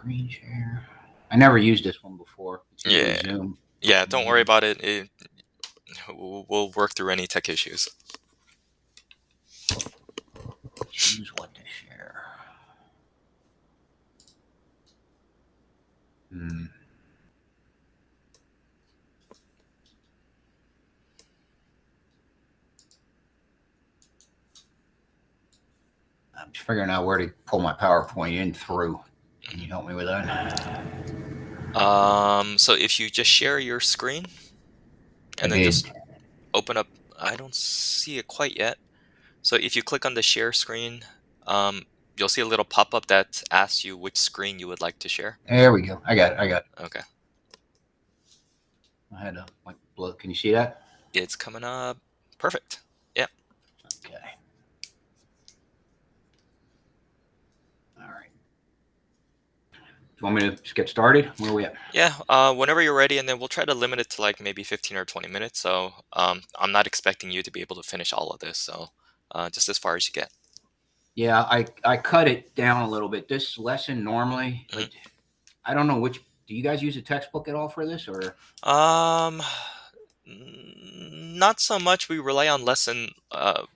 screen share. I never used this one before. It's usually Yeah. Zoom. Yeah, don't worry about it. We'll work through any tech issues. Choose what to share. I'm just figuring out where to pull my PowerPoint in through. Can you help me with that? So if you just share your screen I and then did. just open up, I don't see it quite yet. So if you click on the share screen, um, you'll see a little pop-up that asks you which screen you would like to share. There we go. I got it. Okay. I had to like look. Can you see that? It's coming up. Perfect. Yeah. Okay. All right. Do you want me to just get started? Where are we at? Yeah, whenever you're ready, and then we'll try to limit it to like maybe 15 or 20 minutes. So I'm not expecting you to be able to finish all of this. So just as far as you get. Yeah, I cut it down a little bit. This lesson normally, Mhm. like, I don't know which. Do you guys use a textbook at all for this, or? Um, not so much. We rely on lesson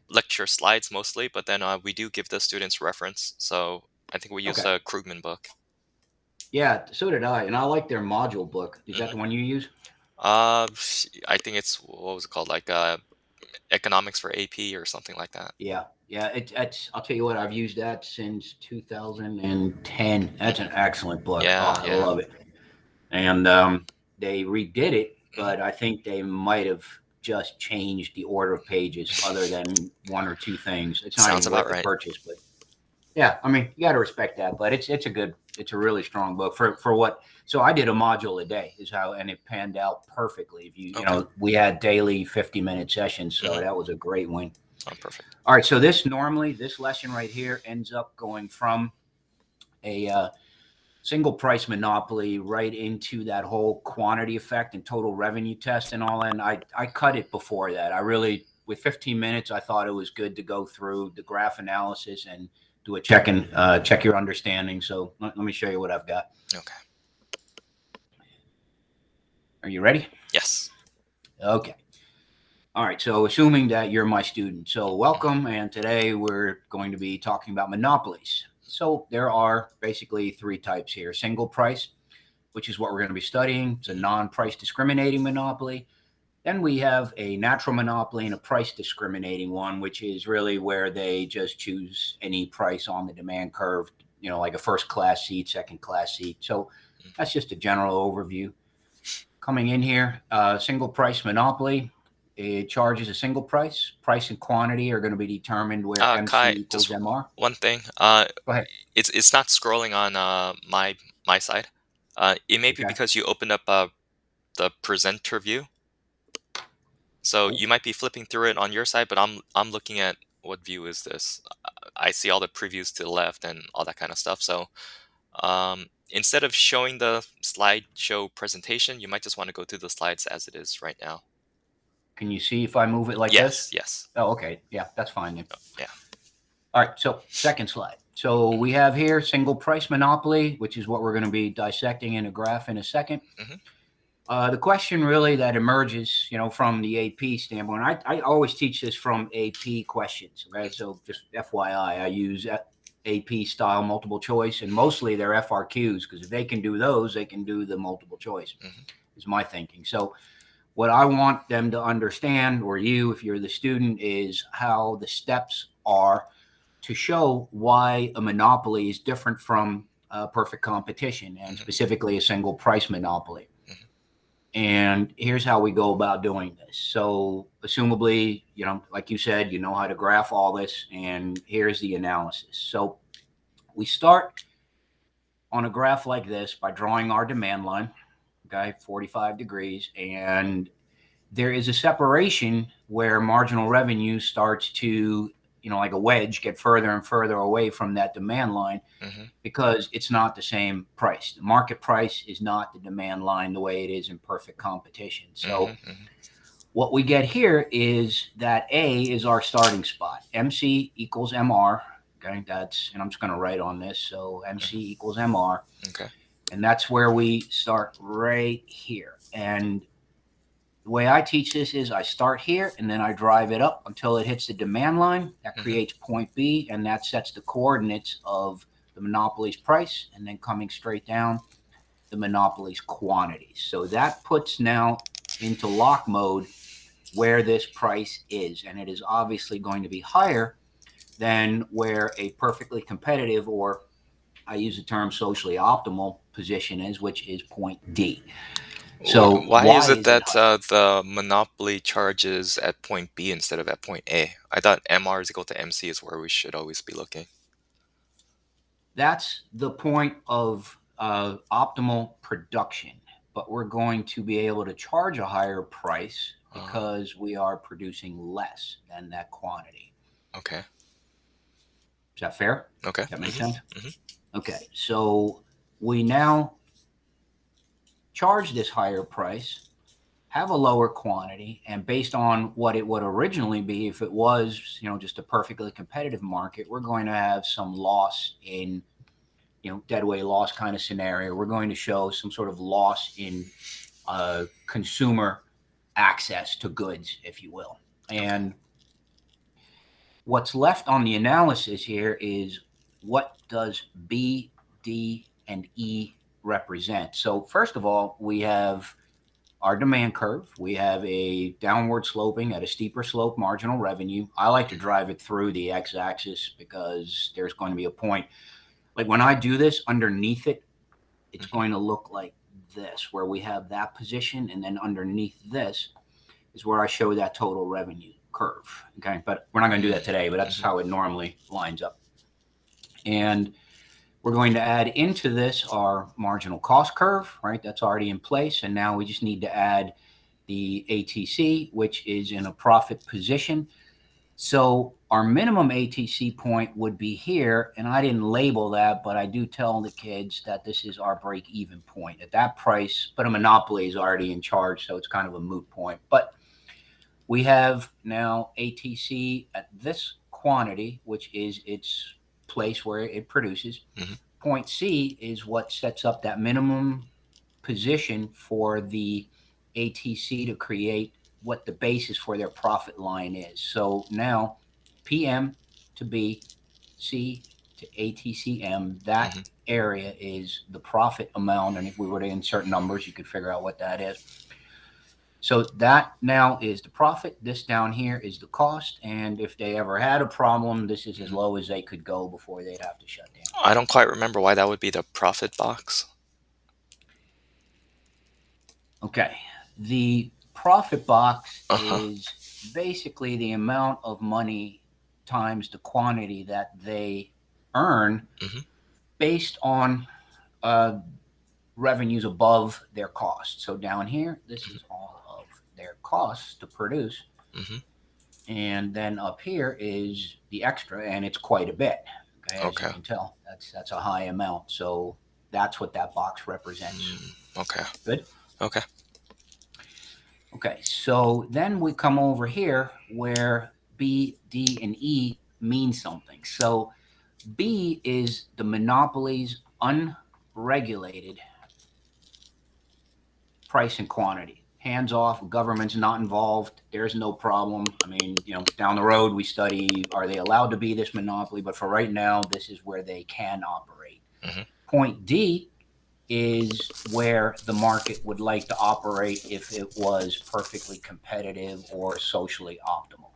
lecture slides mostly, but then we do give the students reference. So I think we use Okay. a Krugman book. Yeah, so did I, and I like their module book. Is that Hmm. the one you use? I think it's what was it called, like economics for AP or something like that. Yeah, yeah. It's. I'll tell you what. I've used that since 2010. That's Hmm. an excellent book. Oh, Yeah, I yeah. love it. And they redid it, Hmm. but I think they might have just changed the order of pages, other than one or two things. It's not Sounds even about worth the right. purchase, but yeah, I mean, you got to respect that. But it's a really strong book for what. So I did a module a day is how, and it panned out perfectly. If you Okay. we had daily 50-minute sessions, so Hmm. that was a great win. Oh, perfect. All right, so this lesson right here ends up going from a single price monopoly right into that whole quantity effect and total revenue test and all that. And I cut it before that. I really, with 15 minutes, I thought it was good to go through the graph analysis and do a check your understanding. So let me show you what I've got. Okay. Are you ready? Yes. Okay. All right. So assuming that you're my student, so welcome. And today we're going to be talking about monopolies. So there are basically three types here: single price, which is what we're going to be studying. It's a Mhm. non-price discriminating monopoly. Then we have a natural monopoly and a price discriminating one, which is really where they just choose any price on the demand curve, like a first class seat, second class seat. So that's just a general overview. Coming in here, single price monopoly. It charges a single price. Price and quantity are going to be determined where MC Kai, equals just MR. one thing. Go ahead. It's not scrolling on my side. It may be Okay. because you opened up the presenter view. So Oh, you might be flipping through it on your side, but I'm looking at what view is this? I see all the previews to the left and all that kind of stuff. So instead of showing the slideshow presentation, you might just want to go through the slides as it is right now. can you see if I move it like this? Yes, yes. Oh, okay. Yeah, that's fine then. Oh, yeah. All right, so second slide. So we have here single price monopoly, which is what we're going to be dissecting in a graph in a second. Hmm. The question really that emerges, from the AP standpoint, I always teach this from AP questions. Okay, so just FYI, I use AP style multiple choice, and mostly they're FRQs because if they can do those, they can do the multiple choice. Hmm. Is my thinking. So what I want them to understand, or you, if you're the student, is how the steps are to show why a monopoly is different from perfect competition and Hmm. specifically a single price monopoly. Hmm. And here's how we go about doing this. So, assumably, like you said, you know how to graph all this, and here's the analysis. So, we start on a graph like this by drawing our demand line, okay, 45 degrees, and there is a separation where marginal revenue starts to, like a wedge, get further and further away from that demand line Hmm. because it's not the same price. The market price is not the demand line the way it is in perfect competition. Hmm. So Hmm. what we get here is that A is our starting spot. MC equals MR. Okay, and I'm just going to write on this. So MC Hmm. equals MR. Okay. And that's where we start right here. And the way I teach this is I start here and then I drive it up until it hits the demand line. That Mm-hmm. creates point B, and that sets the coordinates of the monopoly's price, and then coming straight down, the monopoly's quantities. So that puts now into lock mode where this price is. And it is obviously going to be higher than where a perfectly competitive, or I use the term socially optimal position is, which is point D. So Why is why it is it that higher? the monopoly charges at point B instead of at point A? I thought MR is equal to MC is where we should always be looking. That's the point of optimal production. But we're going to be able to charge a higher price Oh, because we are producing less than that quantity. okay. Is that fair? Okay. Does that make sense? Mm-hmm. Mm-hmm. Okay, so we now charge this higher price, have a lower quantity, and based on what it would originally be if it was, just a perfectly competitive market, we're going to have some loss in, deadweight loss kind of scenario. We're going to show some sort of loss in consumer access to goods, if you will. Okay. And what's left on the analysis here is what does B, D, and E represent. So first of all, we have our demand curve. We have a downward sloping at a steeper slope marginal revenue. I like to drive it through the x-axis because there's going to be a point. Like when I do this underneath it, it's Mm-hmm. going to look like this, where we have that position, and then underneath this is where I show that total revenue curve. Okay, but we're not going to do that today, but that's Mm-hmm. how it normally lines up. And we're going to add into this our marginal cost curve, right? That's already in place. And now we just need to add the ATC, which is in a profit position. So our minimum ATC point would be here, and I didn't label that, but I do tell the kids that this is our break-even point at that price. But a monopoly is already in charge, so it's kind of a moot point. But we have now ATC at this quantity, which is its place where it produces. Mm-hmm. Point C is what sets up that minimum position for the ATC to create what the basis for their profit line is. So now PM to B, C to ATCM, that Mm-hmm. area is the profit amount. And if we were to insert numbers, you could figure out what that is. So that now is the profit. This down here is the cost. And if they ever had a problem, this is as Mm-hmm. low as they could go before they'd have to shut down. I don't quite remember why that would be the profit box. Okay. The profit box Uh-huh. is basically the amount of money times the quantity that they earn Mm-hmm. based on uh, revenues above their cost. So down here, this is all of their costs to produce. Mm-hmm. And then up here is the extra, and it's quite a bit. Okay, as you Okay. can tell, that's a high amount. So that's what that box represents. Okay. Good. Okay. Okay, so then we come over here where B, D, and E mean something. So B is the monopoly's unregulated price and quantity. Hands off, government's not involved. There's no problem. I mean, down the road we study, are they allowed to be this monopoly? But for right now, this is where they can operate. Mm-hmm. Point D is where the market would like to operate if it was perfectly competitive or socially optimal.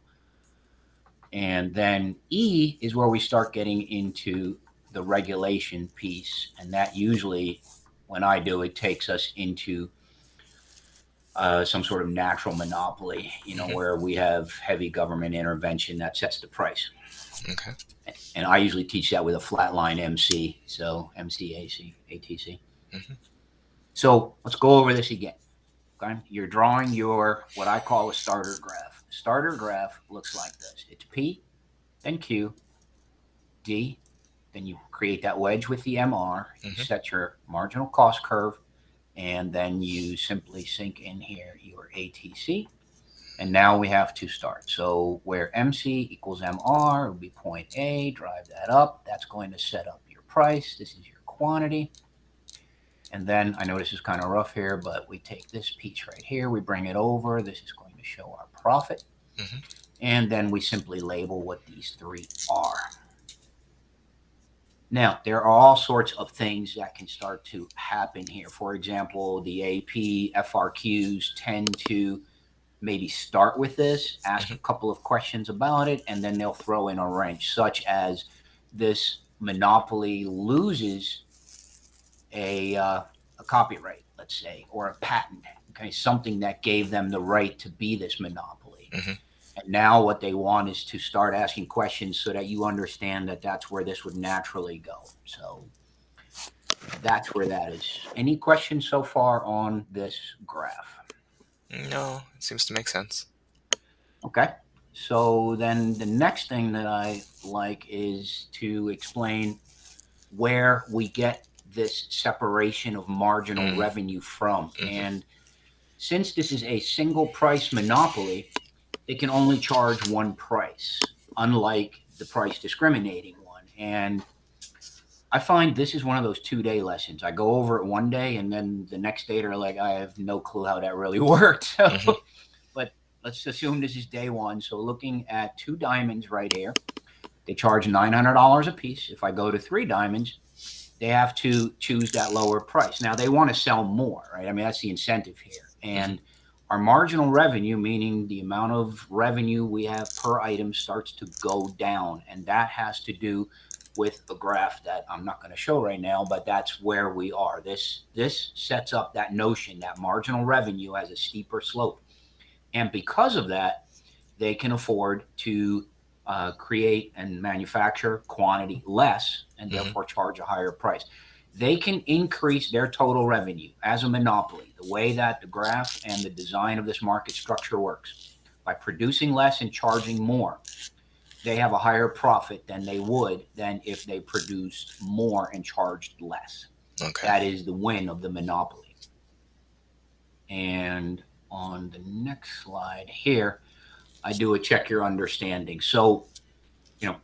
And then E is where we start getting into the regulation piece. And that usually, when I do it, takes us into some sort of natural monopoly, Mm-hmm. where we have heavy government intervention that sets the price. Okay. And I usually teach that with a flat line MC, so MCAC, ATC. Mm-hmm. So let's go over this again. Okay? You're drawing your what I call a starter graph. Starter graph looks like this. It's P, then Q, D, then you create that wedge with the MR, you Mm-hmm. set your marginal cost curve, and then you simply sink in here your ATC. And now we have to start. So where MC equals MR would be point A, drive that up. That's going to set up your price. This is your quantity. And then I know this is kind of rough here, but we take this piece right here, we bring it over. This is going to show our profit. Hmm. And then we simply label what these three are. Now, there are all sorts of things that can start to happen here. For example, the AP FRQs tend to maybe start with this, ask Hmm. a couple of questions about it, and then they'll throw in a wrench, such as this monopoly loses a copyright, let's say, or a patent, okay, something that gave them the right to be this monopoly. Hmm. And now what they want is to start asking questions so that you understand that that's where this would naturally go. So that's where that is. Any questions so far on this graph? No, it seems to make sense. Okay. So then the next thing that I like is to explain where we get this separation of marginal Mm-hmm. revenue from. And since this is a single price monopoly, they can only charge one price, unlike the price discriminating one. And I find this is one of those 2 day lessons. I go over it one day, and then the next day they're like, I have no clue how that really worked. So, Hmm. but let's assume this is day one. So, looking at two diamonds right here, they charge $900 a piece. If I go to three diamonds, they have to choose that lower price. Now they want to sell more, right? I mean, that's the incentive here. Hmm. And our marginal revenue, meaning the amount of revenue we have per item, starts to go down. And that has to do with a graph that I'm not going to show right now, but that's where we are. This sets up that notion that marginal revenue has a steeper slope. And because of that, they can afford to create and manufacture quantity less and Hmm. therefore charge a higher price. They can increase their total revenue as a monopoly, the way that the graph and the design of this market structure works. By producing less and charging more, they have a higher profit than they would than if they produced more and charged less. Okay. That is the win of the monopoly. And on the next slide here, I do a check your understanding. So,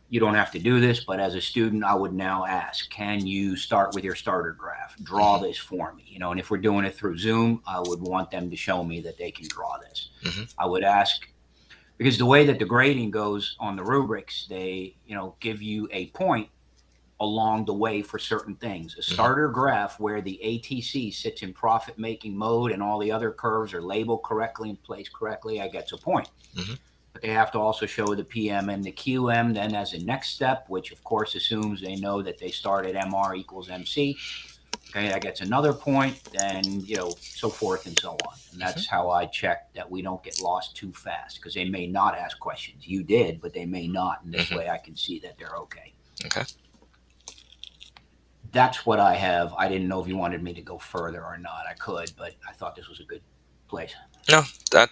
you don't have to do this, but as a student, I would now ask, can you start with your starter graph? Draw Hmm. this for me. And if we're doing it through Zoom, I would want them to show me that they can draw this. Hmm. I would ask, because the way that the grading goes on the rubrics, they, give you a point along the way for certain things. A Hmm. starter graph where the ATC sits in profit making mode and all the other curves are labeled correctly and placed correctly, I get a point. Hmm. But they have to also show the PM and the QM then as a next step, which of course assumes they know that they start at MR equals MC. Okay, that gets another point, then, so forth and so on. And Hmm. that's how I check that we don't get lost too fast because they may not ask questions. You did, but they may not. And this Hmm. way I can see that they're okay. Okay. That's what I have. I didn't know if you wanted me to go further or not. I could, but I thought this was a good place. No,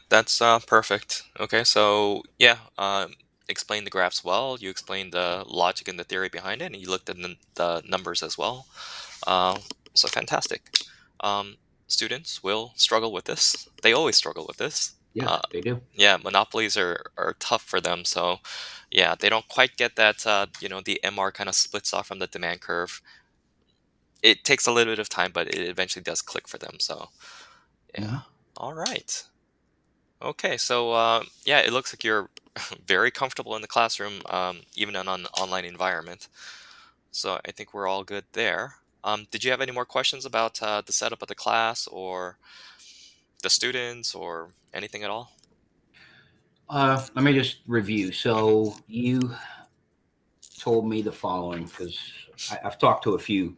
that's perfect. Okay, so yeah, explain the graphs well. You explained the logic and the theory behind it, and you looked at the numbers as well. Uh, so fantastic. Um, Students will struggle with this. They always struggle with this. Yes, they do. Yeah, monopolies are tough for them. So yeah, they don't quite get that. The MR kind of splits off from the demand curve. It takes a little bit of time, but it eventually does click for them. So yeah. Mm-hmm. All right. Okay, so yeah, it looks like you're very comfortable in the classroom, even in an online environment. So I think we're all good there. Did you have any more questions about the setup of the class or the students or anything at all? Let me just review. Hmm. So you told me the following because I've talked to a few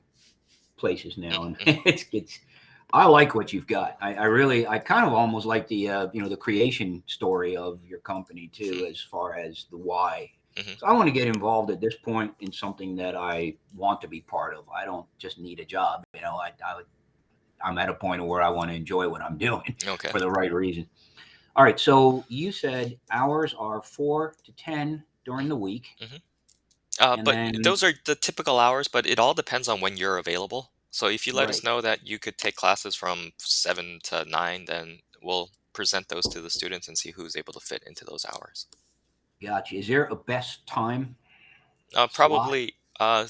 places now, and Hmm. it's I like what you've got. I really I kind of almost like the the creation story of your company too, as far as the why. Hmm. So I want to get involved at this point in something that I want to be part of. I don't just need a job. I'm at a point where I want to enjoy what I'm doing Okay. for the right reason. All right. So you said hours are 4 to 10 during the week, Hmm. and But then those are the typical hours, but it all depends on when you're available. So if you let us right. know that you could take classes from 7 to 9, then we'll present those to the students and see who's able to fit into those hours. Gotcha. Is there a best time slot? Probably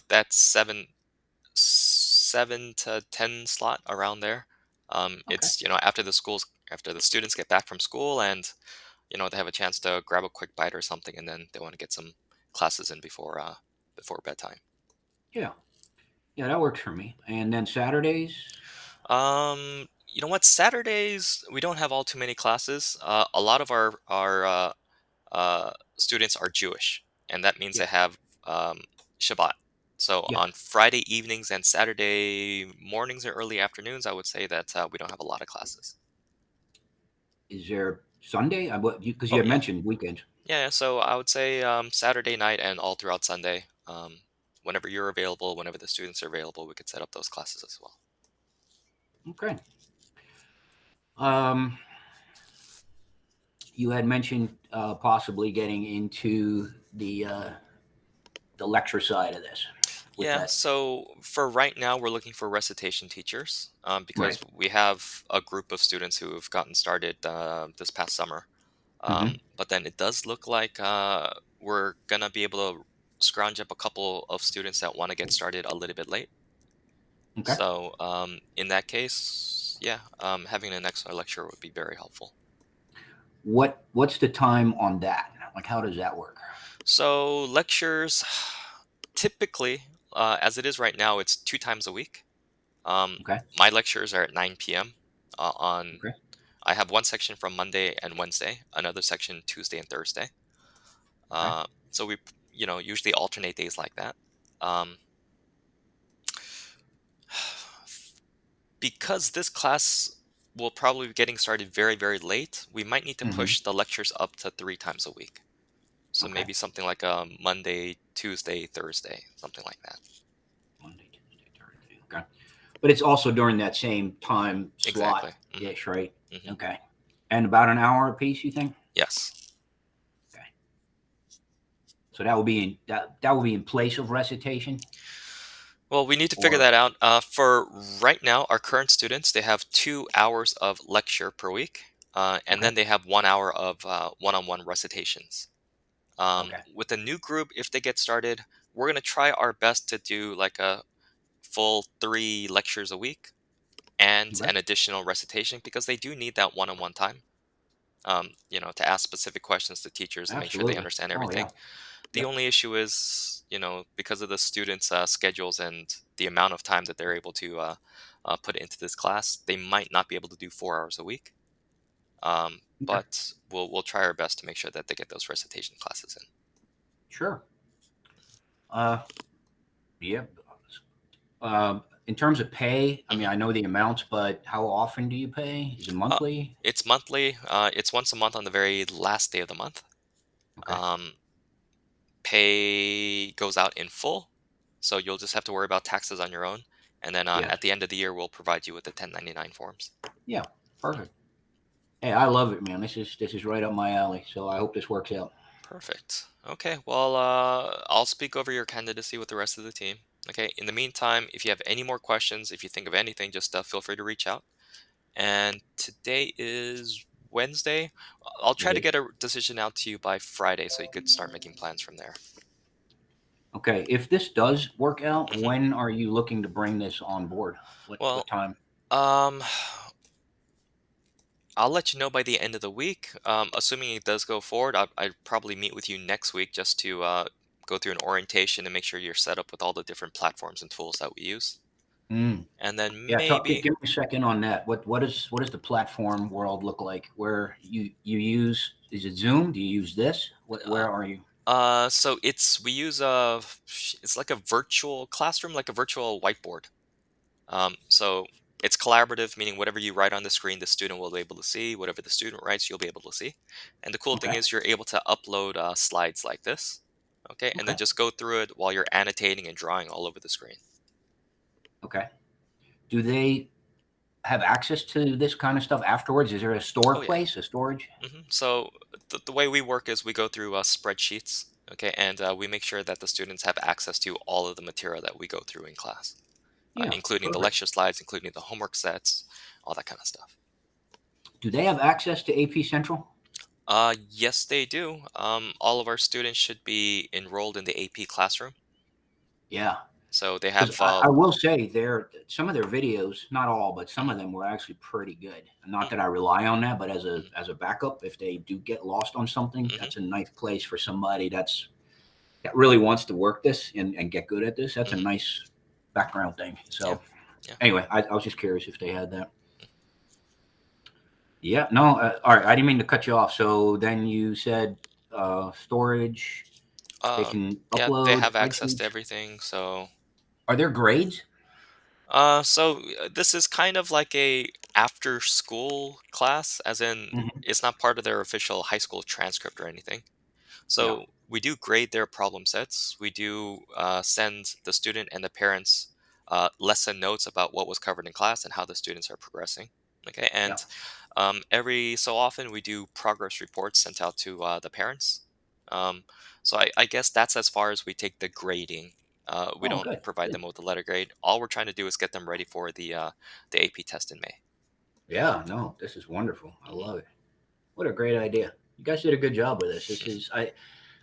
that's 7 7 to 10 slot around there. Okay. It's, after the students get back from school and, they have a chance to grab a quick bite or something, and then they want to get some classes in before bedtime. Yeah. Yeah, that works for me. And then Saturdays? You know what? Saturdays we don't have all too many classes. A lot of our students are Jewish, and that means Yeah. they have Shabbat. So Yes. on Friday evenings and Saturday mornings or early afternoons, I would say that we don't have a lot of classes. Is there Sunday? I because you Oh had yeah, mentioned weekends. yeah. So I would say Saturday night and all throughout Sunday. Whenever you're available, whenever the students are available, we could set up those classes as well. Okay. Um, you had mentioned possibly getting into the lecture side of this with Yeah, that. so for right now, we're looking for recitation teachers Right. because we have a group of students who have gotten started this past summer. Mm-hmm. But then it does look like we're gonna be able to scrounge up a couple of students that want to get started a little bit late. Okay. So in that case, yeah, having an extra lecture would be very helpful. What's the time on that? Like, how does that work? So lectures, typically, as it is right now, it's 2 times a week. Um, Okay. my lectures are at 9 p.m. On Okay. I have one section from Monday and Wednesday, another section Tuesday and Thursday. Okay. So we, usually alternate days like that. Um, because this class will probably be getting started very, very late, we might need to Mm-hmm. push the lectures up to 3 times a week. So Okay. maybe something like Monday, Tuesday, Thursday, something like that. Monday, Tuesday, Thursday. Okay. But it's also during that same time slot Exactly. ish, right? Hmm. Okay. And about an hour apiece, you think? Yes. Okay. So that will be that will be in place of recitation, Well, we need to figure or that out. For right now, our current students, they have 2 hours of lecture per week, and okay. then they have 1 hour of one-on-one recitations. Okay. With the new group, if they get started, we're going to try our best to do like a full 3 lectures a week and Okay. an additional recitation because they do need that one-on-one time. To ask specific questions to teachers and make sure they Absolutely. understand Oh everything. yeah. The Yep. only issue is, because of the students' schedules and the amount of time that they're able to put into this class, they might not be able to do 4 hours a week. Okay. But we'll try our best to make sure that they get those recitation classes in. Sure. Uh, yeah. In terms of pay, I mean, Hmm. I know the amounts, but how often do you pay? Is it Uh, monthly? it's monthly. It's once a month on the very last day of the month. Okay. Um, Pay goes out in full, so you'll just have to worry about taxes on your own. And then Yes. at the end of the year, we'll provide you with the 1099 forms. Yeah. Mhm. Perfect. Hey, I love it, man. This is right up my alley. So I hope this works out. Perfect. Okay, well, I'll speak over your candidacy with the rest of the team. Okay, in the meantime, if you have any more questions, if you think of anything, just feel free to reach out. And today is Wednesday. I'll It try to is. get a decision out to you by Friday so you could start making plans from there. Okay. If this does work out, Hmm. when are you looking to bring this on board? What Well, time? um, I'll let you know by the end of the week. Assuming it does go forward, I'd probably meet with you next week just to go through an orientation and make sure you're set up with all the different platforms and tools that we use. Mm. And then Yeah, maybe, give me a second on that. What does the platform world look like? Where you use, is it Zoom? Do you use this? uh, Where are you? so we use it's like a virtual classroom, like a virtual whiteboard. So it's collaborative, meaning whatever you write on the screen, the student will be able to see. Whatever the student writes, you'll be able to see. And the cool thing Okay. is you're able to upload slides like this. Okay, and then Okay. just go through it while you're annotating and drawing all over the screen. Okay. Do they have access to this kind of stuff afterwards? Is there a store Oh yeah. place, a storage? So the way we work is we go through spreadsheets. Okay, and we make sure that the students have access to all of the material that we go through in class, Yeah, including the perfect. lecture slides, including the homework sets, all that kind of stuff. Do they have access to AP Central? Yes, they do. All of our students should be enrolled in the AP classroom. Yeah. So they Because have I will say some of their videos, not all, but some mhm, of them were actually pretty good. Not mm, that I rely on that, but mhm, as a backup, if they do get lost on something, mhm, that's a nice place for somebody that really wants to work this and get good at this. That's a mhm. nice background thing. Yeah, So yeah. anyway, I was just curious if they had that. Yeah, no, all right. I didn't mean to cut you off. So then you said storage. They Uh, can yeah, they upload have access to spreadsheets. everything. So, Are there grades? this is kind of like a after school class, as in Hmm. it's not part of their official high school transcript or anything. Yeah. So we do grade their problem sets. We do send the student and the parents lesson notes about what was covered in class and how the students are progressing. Okay, Yeah. and every so often we do progress reports sent out to the parents. Um, so I guess that's as far as we take the grading. We Oh, don't good. provide Good. them with a letter grade. All we're trying to do is get them ready for the AP test in May. Yeah. No, this is wonderful. I Hmm. love it. What a great idea. You guys did a good job with this. This is I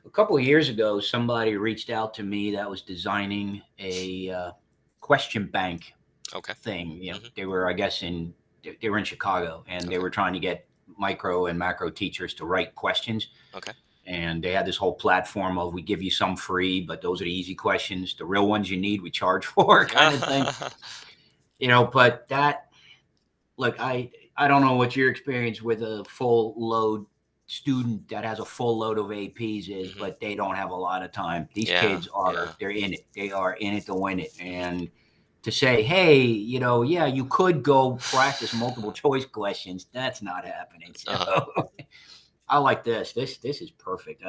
A couple of years ago, somebody reached out to me that was designing a question bank Okay. thing. Hmm. They were, I guess, they were in Chicago, and they Okay. were trying to get micro and macro teachers to write questions. Okay. And they had this whole platform of we give you some free, but those are the easy questions. The real ones you need, we charge for, kind of thing. But that look, I don't know what your experience with a full load student that has a full load of APs is, Hmm. but they don't have a lot of time. These Yeah. kids are Yeah. they're in it. They are in it to win it. Hmm. And to say, hey, yeah, you could go practice multiple choice questions. That's not happening. Uh-huh. So I like this. This is perfect.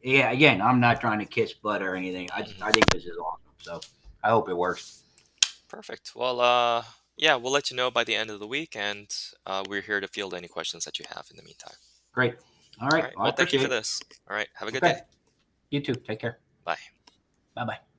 Yeah, again, I'm not trying to kiss butt or anything. I Hmm. think this is awesome. So I hope it works. Perfect. Well, yeah, we'll let you know by the end of the week, and we're here to field any questions that you have in the meantime. Great. All All right. right. Well, I Well, thank you appreciate for it. this. All right. Have a good day. Okay. You too. Take care. Bye. Bye bye.